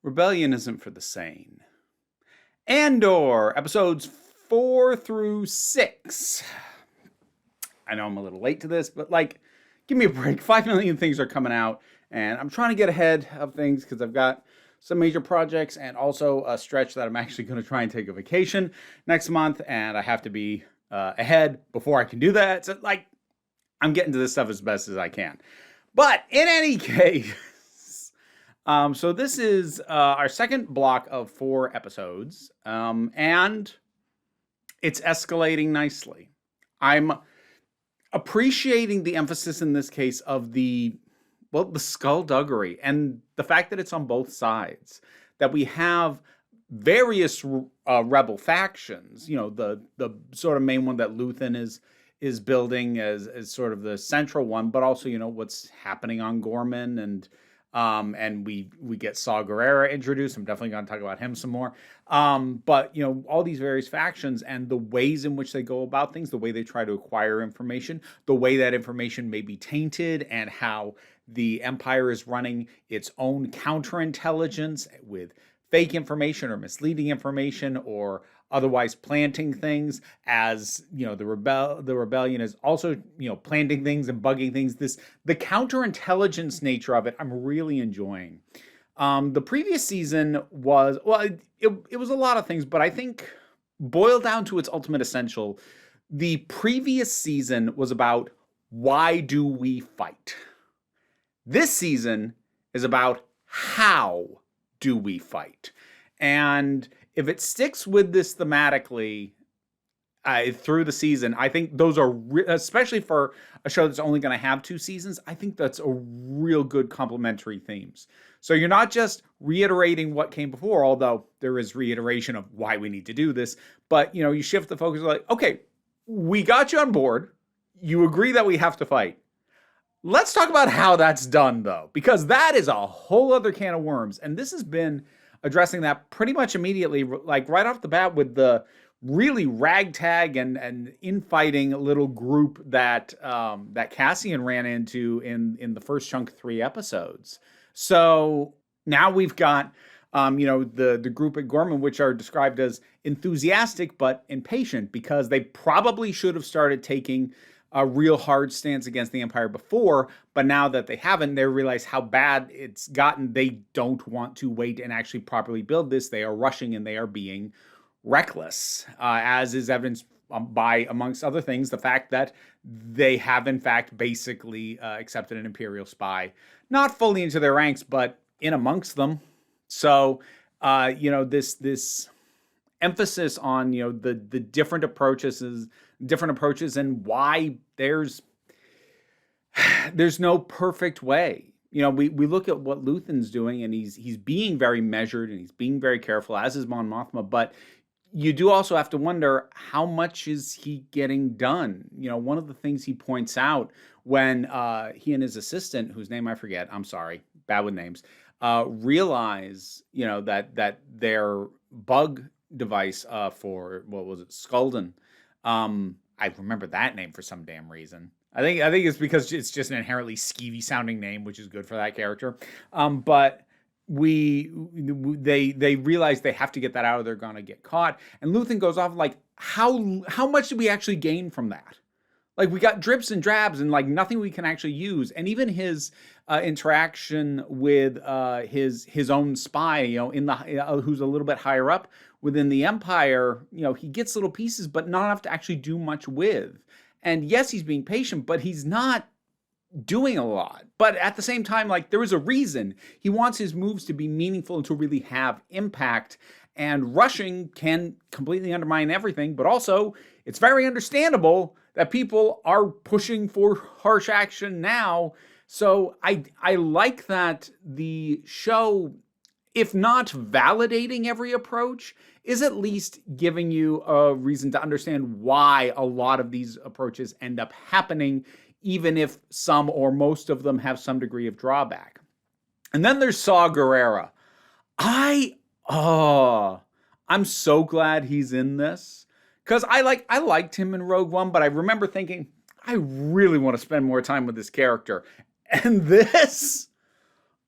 Rebellion isn't for the sane. Andor, episodes 4 through 6. I know I'm a little late to this, but give me a break. 5 million things are coming out, and I'm trying to get ahead of things because I've got some major projects and also a stretch that I'm actually going to try and take a vacation next month, and I have to be ahead before I can do that. So, I'm getting to this stuff as best as I can. But in any case, so this is our second block of 4 episodes, and it's escalating nicely. I'm appreciating the emphasis in this case of the skullduggery and the fact that it's on both sides, that we have various rebel factions. You know, the sort of main one that Luthen is building as sort of the central one, but also, you know, what's happening on Gorman, and we get Saw Gerrera introduced. I'm definitely going to talk about him some more. But, you know, all these various factions and the ways in which they go about things, the way they try to acquire information, the way that information may be tainted, and how the Empire is running its own counterintelligence with fake information or misleading information or otherwise planting things, as you know, the rebellion is also, you know, planting things and bugging things. The counterintelligence nature of it, I'm really enjoying. The previous season was, it was a lot of things, but I think boiled down to its ultimate essential, the previous season was about why do we fight. This season is about how do we fight. And if it sticks with this thematically through the season, I think those are, especially for a show that's only going to have 2 seasons, I think that's a real good complementary themes. So you're not just reiterating what came before, although there is reiteration of why we need to do this, but, you know, you shift the focus like, okay, we got you on board. You agree that we have to fight. Let's talk about how that's done, though, because that is a whole other can of worms. And this has been addressing that pretty much immediately, like right off the bat, with the really ragtag and infighting little group that that Cassian ran into in the first chunk of 3 episodes. So now we've got you know, the group at Gorman, which are described as enthusiastic but impatient, because they probably should have started taking a real hard stance against the Empire before, but now that they haven't, they realize how bad it's gotten. They don't want to wait and actually properly build this. They are rushing and they are being reckless, as is evidenced by, amongst other things, the fact that they have in fact basically accepted an Imperial spy, not fully into their ranks, but in amongst them. So, you know, this emphasis on, you know, the different approaches and why there's no perfect way. You know, we look at what Luthen's doing, and he's being very measured and he's being very careful, as is Mon Mothma, but you do also have to wonder, how much is he getting done? You know, one of the things he points out when he and his assistant, whose name I forget, I'm sorry, bad with names, realize, you know, that their bug device for, what was it, Skulden. I remember that name for some damn reason. I think it's because it's just an inherently skeevy sounding name, which is good for that character. But they realize they have to get that out, or they're gonna get caught. And Luthen goes off like, how much did we actually gain from that? Like, we got drips and drabs and like nothing we can actually use. And even his interaction with his own spy, you know, in the who's a little bit higher up within the Empire, you know, he gets little pieces, but not enough to actually do much with. And yes, he's being patient, but he's not doing a lot. But at the same time, like, there is a reason. He wants his moves to be meaningful and to really have impact. And rushing can completely undermine everything, but also it's very understandable that people are pushing for harsh action now. So I like that the show, if not validating every approach, is at least giving you a reason to understand why a lot of these approaches end up happening, even if some or most of them have some degree of drawback. And then there's Saw Gerrera. I'm so glad he's in this, because I liked him in Rogue One, but I remember thinking, I really want to spend more time with this character. And this,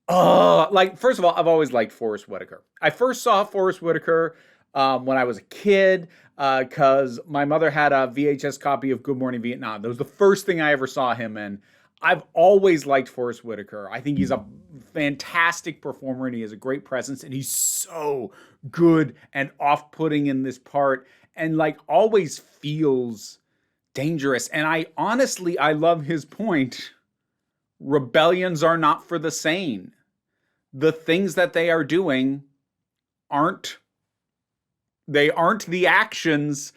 Like, first of all, I've always liked Forrest Whitaker. I first saw Forrest Whitaker when I was a kid because my mother had a VHS copy of Good Morning Vietnam. That was the first thing I ever saw him in. I've always liked Forrest Whitaker. I think he's a fantastic performer and he has a great presence and he's so good and off-putting in this part and like always feels dangerous. And I love his point. Rebellions are not for the sane. The things that they are doing aren't the actions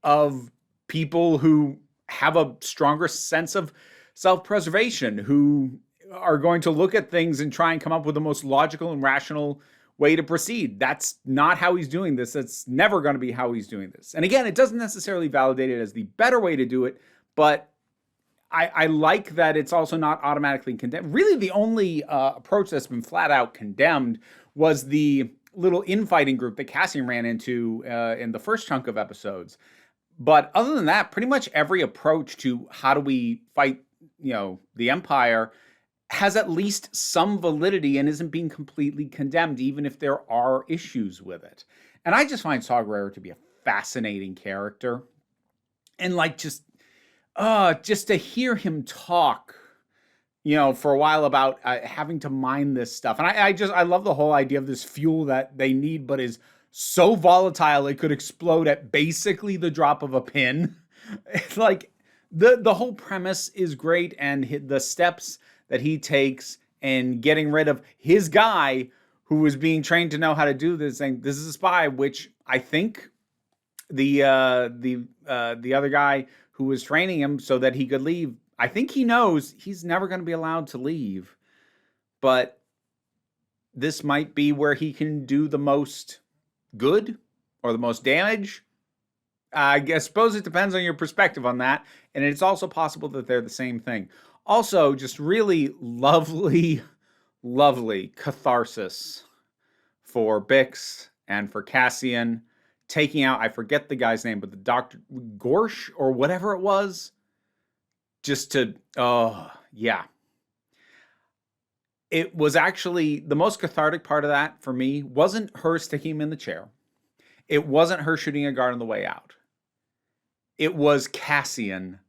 of people who have a stronger sense of self-preservation, who are going to look at things and try and come up with the most logical and rational way to proceed. That's not how he's doing this. That's never going to be how he's doing this. And again, it doesn't necessarily validate it as the better way to do it, but I like that it's also not automatically condemned. Really, the only approach that's been flat out condemned was the little infighting group that Cassian ran into in the first chunk of episodes. But other than that, pretty much every approach to how do we fight, the Empire has at least some validity and isn't being completely condemned, even if there are issues with it. And I just find Saw Gerrera to be a fascinating character. And like just to hear him talk, for a while about having to mine this stuff. And I love the whole idea of this fuel that they need, but is so volatile it could explode at basically the drop of a pin. It's like the whole premise is great, and the steps that he takes in getting rid of his guy who was being trained to know how to do this thing. This is a spy, which I think the other guy who was training him so that he could leave, I think he knows he's never going to be allowed to leave. But this might be where he can do the most good or the most damage. I suppose it depends on your perspective on that. And it's also possible that they're the same thing. Also, just really lovely, lovely catharsis for Bix and for Cassian. Taking out, I forget the guy's name, but the Dr. Gorsh or whatever it was, just to, yeah. It was actually, the most cathartic part of that for me wasn't her sticking him in the chair. It wasn't her shooting a guard on the way out. It was Cassian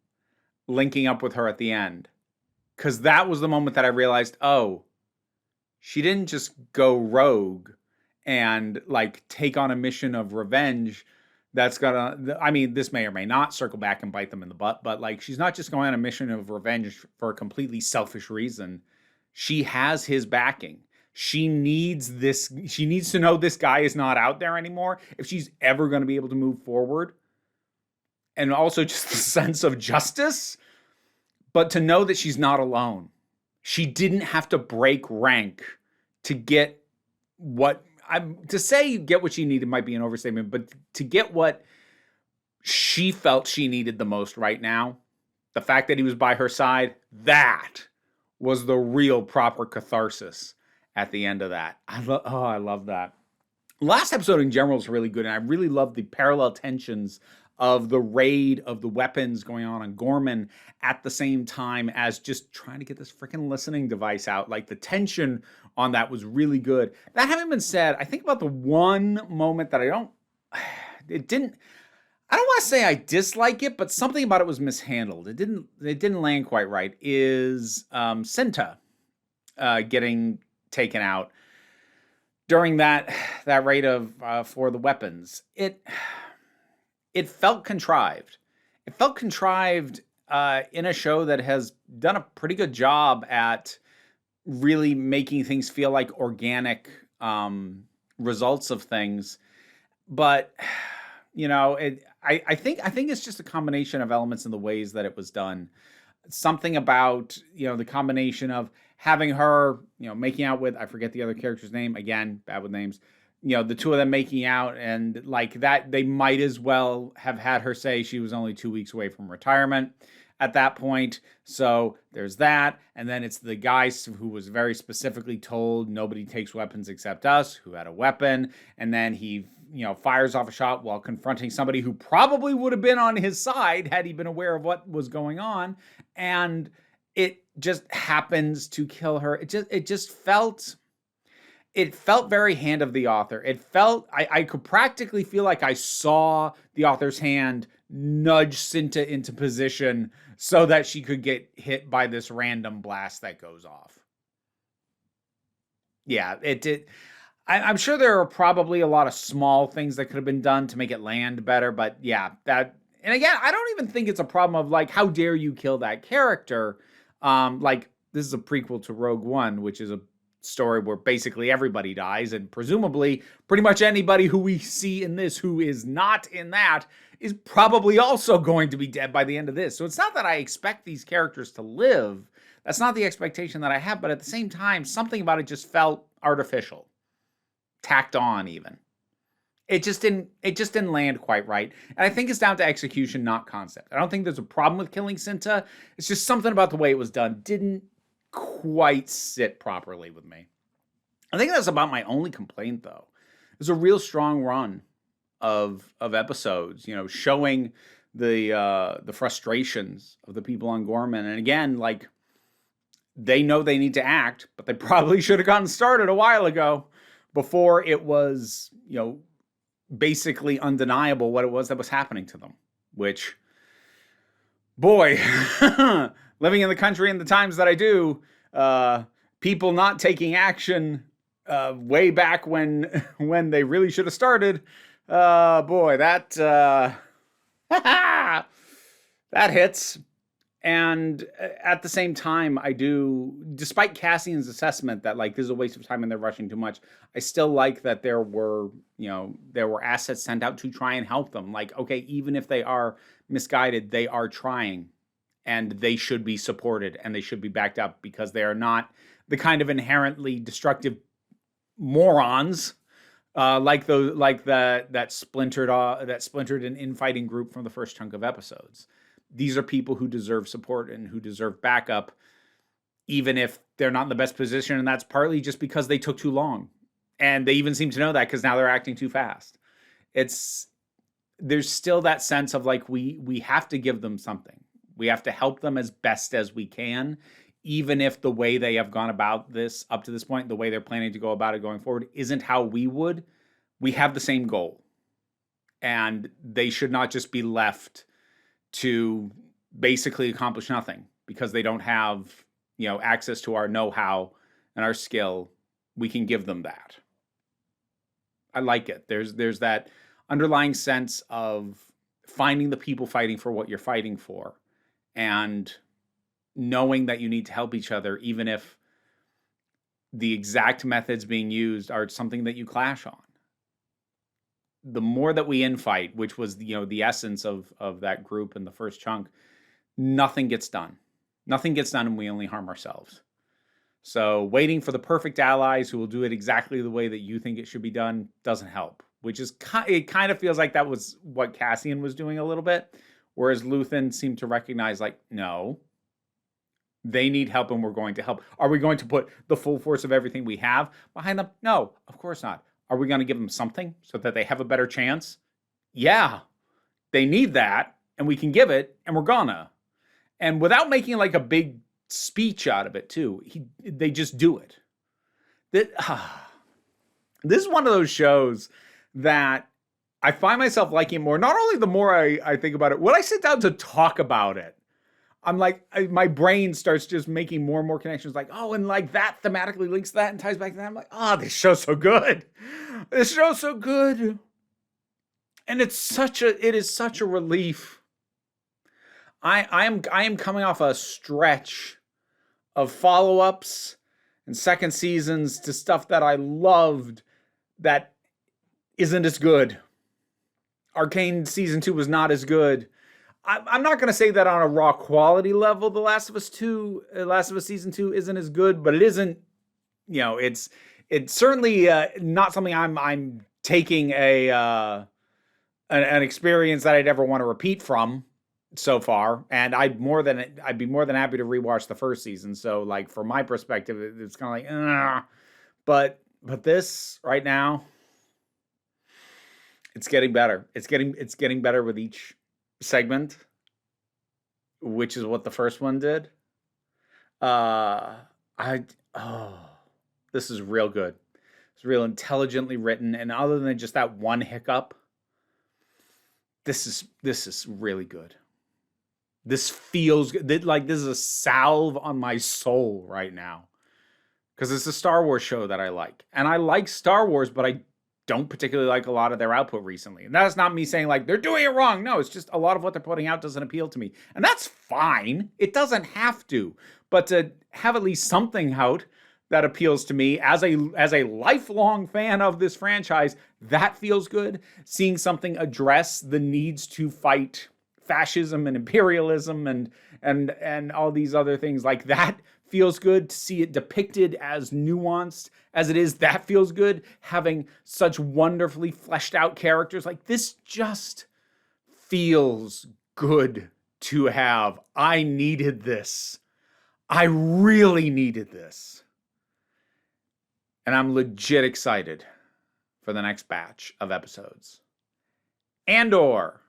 linking up with her at the end. Because that was the moment that I realized, she didn't just go rogue and like take on a mission of revenge that's this may or may not circle back and bite them in the butt, but like she's not just going on a mission of revenge for a completely selfish reason. She has his backing. She needs to know this guy is not out there anymore if she's ever going to be able to move forward. And also just the sense of justice, but to know that she's not alone. She didn't have to break rank to get what get what she needed might be an overstatement, but to get what she felt she needed the most right now, the fact that he was by her side, that was the real proper catharsis at the end of that. I love that. Last episode in general is really good, and I really love the parallel tensions of the raid of the weapons going on Gorman at the same time as just trying to get this freaking listening device out. Like the tension on that was really good. That having been said, I think about the one moment that I don't want to say I dislike it, but something about it was mishandled. It didn't land quite right. Is Cinta getting taken out during that raid of for the weapons? It felt contrived. It felt contrived in a show that has done a pretty good job at really making things feel like organic results of things. But I think it's just a combination of elements and the ways that it was done. Something about the combination of having her making out with, I forget the other character's name, again, bad with names. The two of them making out, and like that, they might as well have had her say she was only 2 weeks away from retirement at that point. So there's that. And then it's the guy who was very specifically told nobody takes weapons except us, who had a weapon. And then he, fires off a shot while confronting somebody who probably would have been on his side had he been aware of what was going on. And it just happens to kill her. It felt very hand of the author. It felt, I could practically feel like I saw the author's hand nudge Cinta into position so that she could get hit by this random blast that goes off. Yeah, it did. I'm sure there are probably a lot of small things that could have been done to make it land better, but yeah, and again, I don't even think it's a problem of like, how dare you kill that character? Like, this is a prequel to Rogue One, which is a story where basically everybody dies, and presumably pretty much anybody who we see in this who is not in that is probably also going to be dead by the end of this. So it's not that I expect these characters to live. That's not the expectation that I have, but at the same time, something about it just felt artificial, tacked on even. It just didn't land quite right. And I think it's down to execution, not concept. I don't think there's a problem with killing Cinta. It's just something about the way it was done didn't quite sit properly with me. I think that's about my only complaint, though. There's a real strong run of episodes, showing the frustrations of the people on Gorman. And again, like, they know they need to act, but they probably should have gotten started a while ago before it was, basically undeniable what it was that was happening to them. Which, boy, living in the country in the times that I do, people not taking action way back when they really should have started, boy, that that hits. And at the same time, I do, despite Cassian's assessment that like this is a waste of time and they're rushing too much, I still like that there were assets sent out to try and help them. Like, okay, even if they are misguided, they are trying, and they should be supported and they should be backed up, because they are not the kind of inherently destructive morons like that splintered and infighting group from the first chunk of episodes. These are people who deserve support and who deserve backup, even if they're not in the best position. And that's partly just because they took too long. And they even seem to know that because now they're acting too fast. There's still that sense of like, we have to give them something. We have to help them as best as we can, even if the way they have gone about this up to this point, the way they're planning to go about it going forward, isn't how we would. We have the same goal. And they should not just be left to basically accomplish nothing because they don't have, access to our know-how and our skill. We can give them that. I like it. There's that underlying sense of finding the people fighting for what you're fighting for, and knowing that you need to help each other, even if the exact methods being used are something that you clash on. The more that we infight, which was the essence of that group in the first chunk, nothing gets done. Nothing gets done, and we only harm ourselves. So waiting for the perfect allies who will do it exactly the way that you think it should be done doesn't help. Which is, it kind of feels like that was what Cassian was doing a little bit, whereas Luthen seemed to recognize, like, no, they need help and we're going to help. Are we going to put the full force of everything we have behind them? No, of course not. Are we going to give them something so that they have a better chance? Yeah, they need that, and we can give it, and we're gonna. And without making like a big speech out of it too, they just do it. This is one of those shows that I find myself liking more. Not only the more I think about it, when I sit down to talk about it, I'm like, my brain starts just making more and more connections. Like, oh, and like that thematically links to that and ties back to that. I'm like, oh, this show's so good. This show's so good. And it is such a relief. I am coming off a stretch of follow-ups and second seasons to stuff that I loved that isn't as good. Arcane season 2 was not as good. I'm not going to say that on a raw quality level, The Last of Us season 2 isn't as good, but it isn't, it's certainly not something I'm taking an experience that I'd ever want to repeat from so far. And I'd be more than happy to rewatch the first season. So like, from my perspective, it's kind of like, but this right now, it's getting better. It's getting better with each segment, which is what the first one did. Oh, this is real good. It's real intelligently written, and other than just that one hiccup, this is really good. This feels good. Like this is a salve on my soul right now. Because it's a Star Wars show that I like. And I like Star Wars, but I don't particularly like a lot of their output recently. And that's not me saying like they're doing it wrong. No, it's just a lot of what they're putting out doesn't appeal to me. And that's fine. It doesn't have to. But to have at least something out that appeals to me as a lifelong fan of this franchise, that feels good. Seeing something address the needs to fight fascism and imperialism and all these other things like that feels good. To see it depicted as nuanced as it is, that feels good. Having such wonderfully fleshed out characters, like this just feels good to have. I needed this. I really needed this. And I'm legit excited for the next batch of episodes. Andor,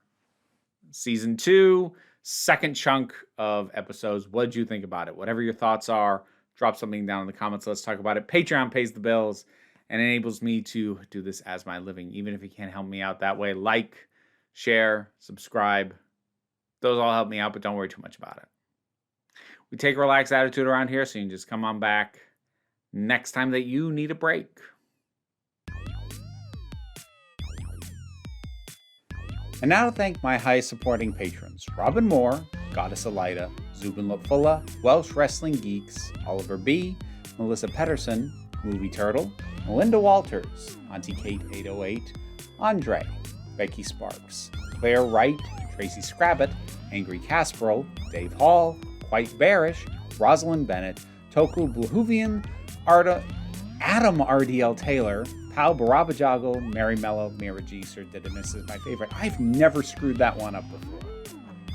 Season 2, second chunk of episodes. What did you think about it? Whatever your thoughts are, drop something down in the comments. Let's talk about it. Patreon pays the bills and enables me to do this as my living. Even if you can't help me out that way, like, share, subscribe. Those all help me out, but don't worry too much about it. We take a relaxed attitude around here, so you can just come on back next time that you need a break. And now to thank my highest supporting patrons: Robin Moore, Goddess Elida, Zubin Lotfulla, Welsh Wrestling Geeks, Oliver B., Melissa Pedersen, Movie Turtle, Melinda Walters, Auntie Kate 808, Andre, Becky Sparks, Claire Wright, Tracy Scrabbit, Angry Casperl, Dave Hall, Quite Bearish, Rosalind Bennett, Toku Bluhuvian, Adam RDL Taylor, Pal Barabajagal, Mary Mello, Mira G, Sir Didymus is my favorite. I've never screwed that one up before.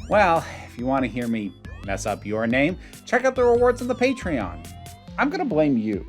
Well, if you want to hear me mess up your name, check out the rewards on the Patreon. I'm going to blame you.